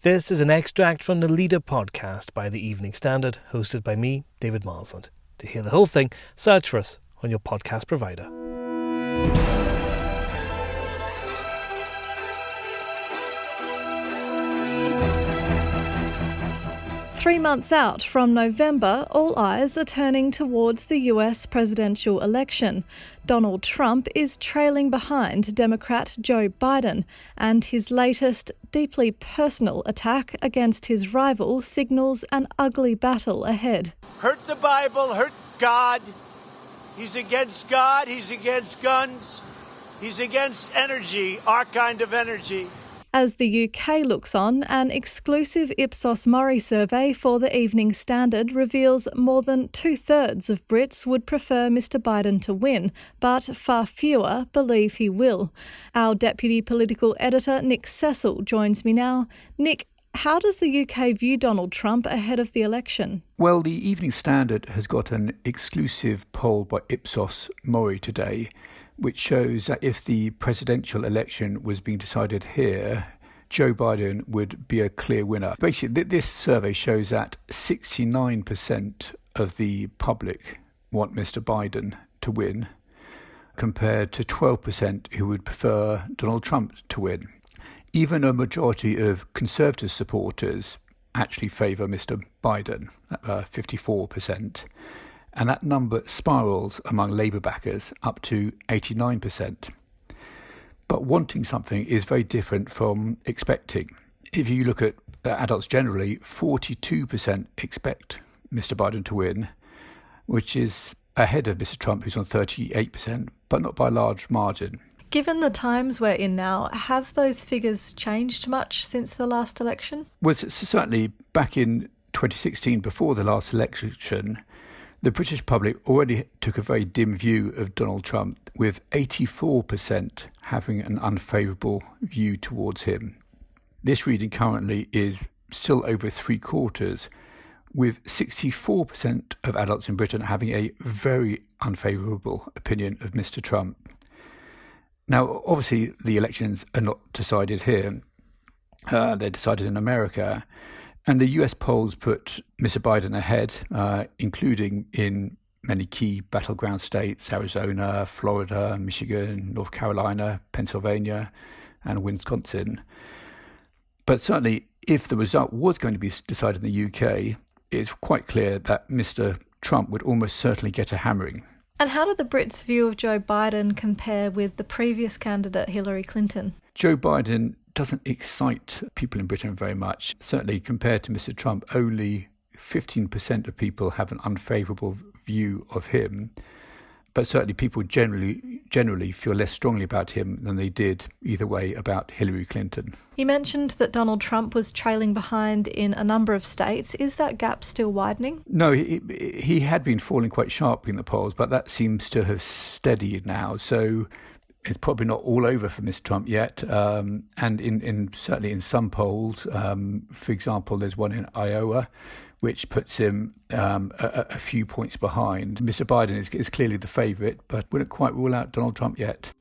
This is an extract from the Leader podcast by the Evening Standard, hosted by me, David Marsland. To hear the whole thing, search for us on your podcast provider. Three months out from November, all eyes are turning towards the US presidential election. Donald Trump is trailing behind Democrat Joe Biden, and his latest, deeply personal attack against his rival signals an ugly battle ahead. Hurt the Bible, hurt God. He's against God, he's against guns, he's against energy, our kind of energy. As the UK looks on, an exclusive Ipsos MORI survey for the Evening Standard reveals more than 2/3 of Brits would prefer Mr Biden to win, but far fewer believe he will. Our deputy political editor, Nic Cecil, joins me now. Nic, how does the UK view Donald Trump ahead of the election? Well, the Evening Standard has got an exclusive poll by Ipsos MORI today, which shows that if the presidential election was being decided here, Joe Biden would be a clear winner. Basically, this survey shows that 69% of the public want Mr. Biden to win, compared to 12% who would prefer Donald Trump to win. Even a majority of Conservative supporters actually favour Mr. Biden, 54%. And that number spirals among Labour backers up to 89%. But wanting something is very different from expecting. If you look at adults generally, 42% expect Mr. Biden to win, which is ahead of Mr. Trump, who's on 38%, but not by a large margin. Given the times we're in now, have those figures changed much since the last election? Well, certainly back in 2016, before the last election, the British public already took a very dim view of Donald Trump, with 84% having an unfavourable view towards him. This reading currently is still over 3/4, with 64% of adults in Britain having a very unfavourable opinion of Mr. Trump. Now, obviously, the elections are not decided here. They're decided in America. And the US polls put Mr. Biden ahead, including in many key battleground states: Arizona, Florida, Michigan, North Carolina, Pennsylvania, and Wisconsin. But certainly, if the result was going to be decided in the UK, it's quite clear that Mr. Trump would almost certainly get a hammering. And how do the Brits' view of Joe Biden compare with the previous candidate, Hillary Clinton? Joe Biden doesn't excite people in Britain very much. Certainly compared to Mr. Trump, only 15% of people have an unfavourable view of him. But certainly people generally feel less strongly about him than they did either way about Hillary Clinton. You mentioned that Donald Trump was trailing behind in a number of states. Is that gap still widening? No, he had been falling quite sharply in the polls, but that seems to have steadied now. So it's probably not all over for Mr. Trump yet. And certainly in some polls, for example, there's one in Iowa, which puts him a few points behind. Mr. Biden is clearly the favourite, but wouldn't quite rule out Donald Trump yet.